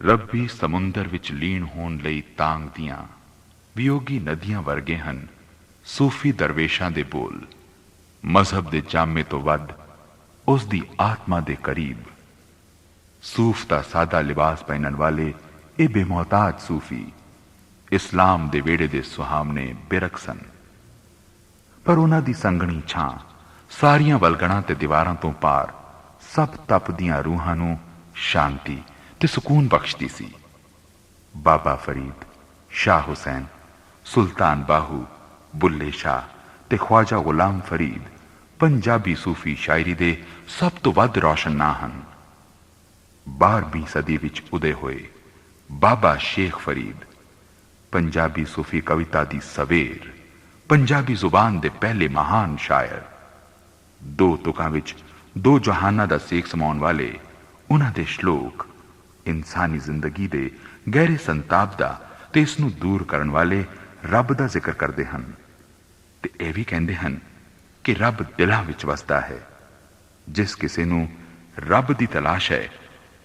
ਰੱਬੀ ਸਮੁੰਦਰ ਵਿੱਚ ਲੀਨ ਹੋਣ ਲਈ ਤਾਂਘਦੀਆਂ ਵਿਯੋਗੀ ਨਦੀਆਂ ਵਰਗੇ ਹਨ ਸੂਫੀ ਦਰਵੇਸ਼ਾਂ ਦੇ ਬੋਲ। ਮਜ਼ਹਬ ਦੇ ਜਾਮੇ ਤੋਂ ਵੱਧ ਉਸ ਦੀ ਆਤਮਾ ਦੇ ਕਰੀਬ। ਸੂਫ ਦਾ ਸਾਦਾ ਲਿਬਾਸ ਪਹਿਨਣ ਵਾਲੇ ਇਹ ਬੇਮੁਹਤਾਜ ਸੂਫੀ ਇਸਲਾਮ ਦੇ ਵਿਹੜੇ ਦੇ ਸੁਹਾਵਣੇ ਬਿਰਖ ਸਨ। ਪਰ ਉਹਨਾਂ ਦੀ ਸੰਘਣੀ ਛਾਂ ਸਾਰੀਆਂ ਵਲਗਣਾਂ ਤੇ ਦੀਵਾਰਾਂ ਤੋਂ ਪਾਰ ਸਭ ਤਪਦੀਆਂ ਰੂਹਾਂ ਨੂੰ ਸ਼ਾਂਤੀ ਤੇ ਸਕੂਨ ਬਖਸ਼ਦੀ ਸੀ। ਬਾਬਾ ਫਰੀਦ, ਸ਼ਾਹ ਹੁਸੈਨ, ਸੁਲਤਾਨ ਬਾਹੂ, ਬੁੱਲੇ ਸ਼ਾਹ ਤੇ ਖਵਾਜਾ ਗੁਲਾਮ ਫਰੀਦ ਪੰਜਾਬੀ ਸੂਫੀ ਸ਼ਾਇਰੀ ਦੇ ਸਭ ਤੋਂ ਵੱਧ ਰੌਸ਼ਨ ਨਾਂ ਹਨ। 12ਵੀਂ ਸਦੀ ਵਿੱਚ ਉਦੇ ਹੋਏ ਬਾਬਾ ਸ਼ੇਖ ਫਰੀਦ ਪੰਜਾਬੀ ਸੂਫੀ ਕਵਿਤਾ ਦੀ ਸਵੇਰ, ਪੰਜਾਬੀ ਜ਼ੁਬਾਨ ਦੇ ਪਹਿਲੇ ਮਹਾਨ ਸ਼ਾਇਰ। ਦੋ ਤੁਕਾਂ ਵਿੱਚ ਦੋ ਜਹਾਨਾਂ ਦਾ ਸੇਕ ਸਮਾਉਣ ਵਾਲੇ ਉਹਨਾਂ ਦੇ ਸ਼ਲੋਕ ਇਨਸਾਨੀ ਜ਼ਿੰਦਗੀ ਦੇ ਗਹਿਰੇ ਸੰਤਾਪ ਦਾ ਤੇ ਇਸ ਨੂੰ ਦੂਰ ਕਰਨ ਵਾਲੇ ਰੱਬ ਦਾ ਜ਼ਿਕਰ ਕਰਦੇ ਹਨ ਤੇ ਇਹ ਵੀ ਕਹਿੰਦੇ ਹਨ ਕਿ ਰੱਬ ਦਿਲਾਂ ਵਿੱਚ ਵਸਦਾ ਹੈ। ਜਿਸ ਕਿਸੇ ਨੂੰ ਰੱਬ ਦੀ ਤਲਾਸ਼ ਹੈ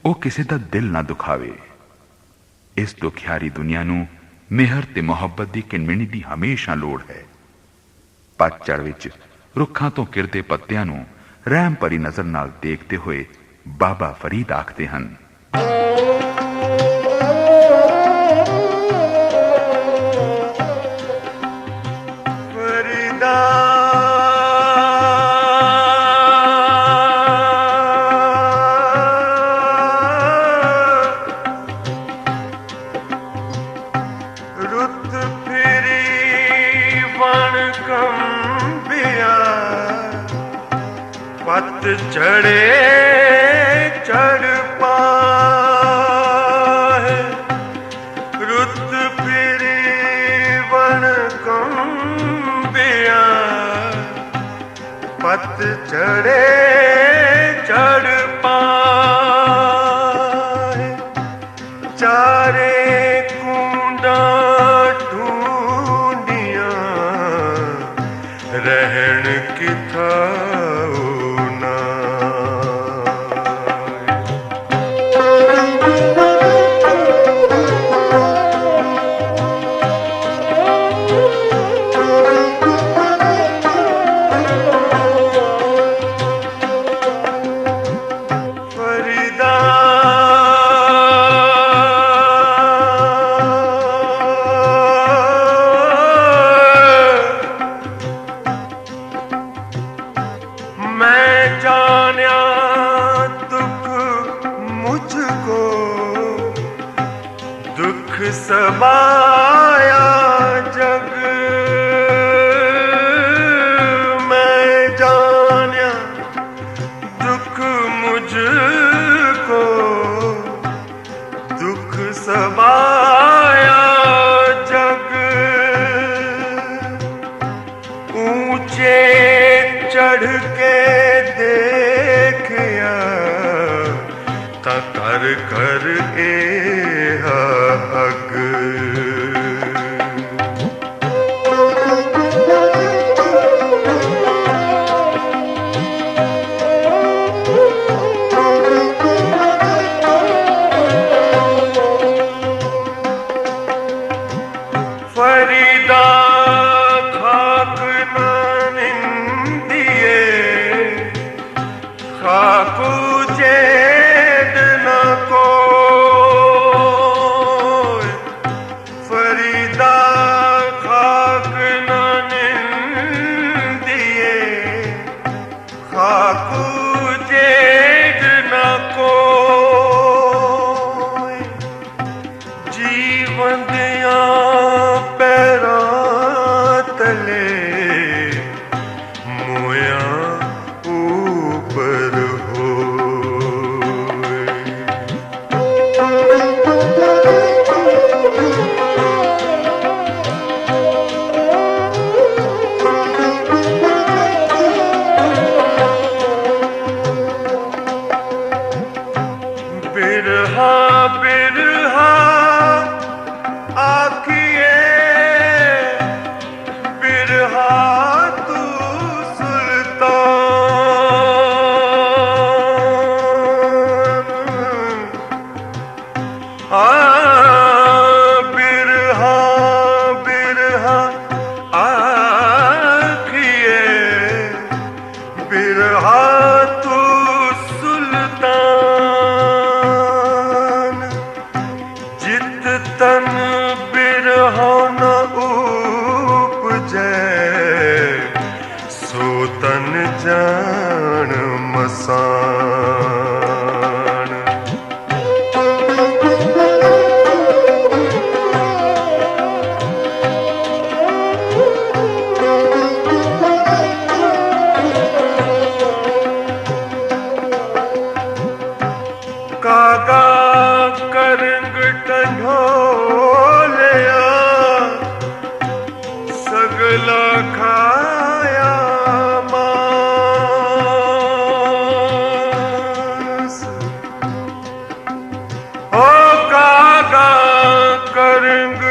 ਉਹ ਕਿਸੇ ਦਾ ਦਿਲ ਨਾ ਦੁਖਾਵੇ। ਇਸ ਦੁਖਿਆਰੀ ਦੁਨੀਆ ਨੂੰ ਮਿਹਰ ਤੇ ਮੁਹੱਬਤ ਦੀ ਕਿਣਮਿਣੀ ਦੀ ਹਮੇਸ਼ਾ ਲੋੜ ਹੈ। ਪਤਝੜ ਵਿੱਚ ਰੁੱਖਾਂ ਤੋਂ ਗਿਰਦੇ ਪੱਤਿਆਂ ਨੂੰ ਰਹਿਮ ਭਰੀ ਨਜ਼ਰ ਨਾਲ ਦੇਖਦੇ ਹੋਏ ਬਾਬਾ ਫਰੀਦ ਆਖਦੇ ਹਨ, पत चढ़े चढ़ पाए, रुत फिरी वन कंबिया। पत चढ़े चढ़ पाए, चारे कूंडा ढूंढिया, रहन किथा समाया जग। मैं जान्या दुख मुझको, दुख समाया जग। ऊंचे चढ़ के देखया ता कर कर ए हग। फरीदा खाक न निंदिए, खाकू जेद न को। आ बिरहा बिरहा आखिए बिरहा तू सुल्तान जित तन बिरहा न उपजै सो तन जान मसान कागा करंग टंढोलिया सगला खाया मांस ओ कागा करंग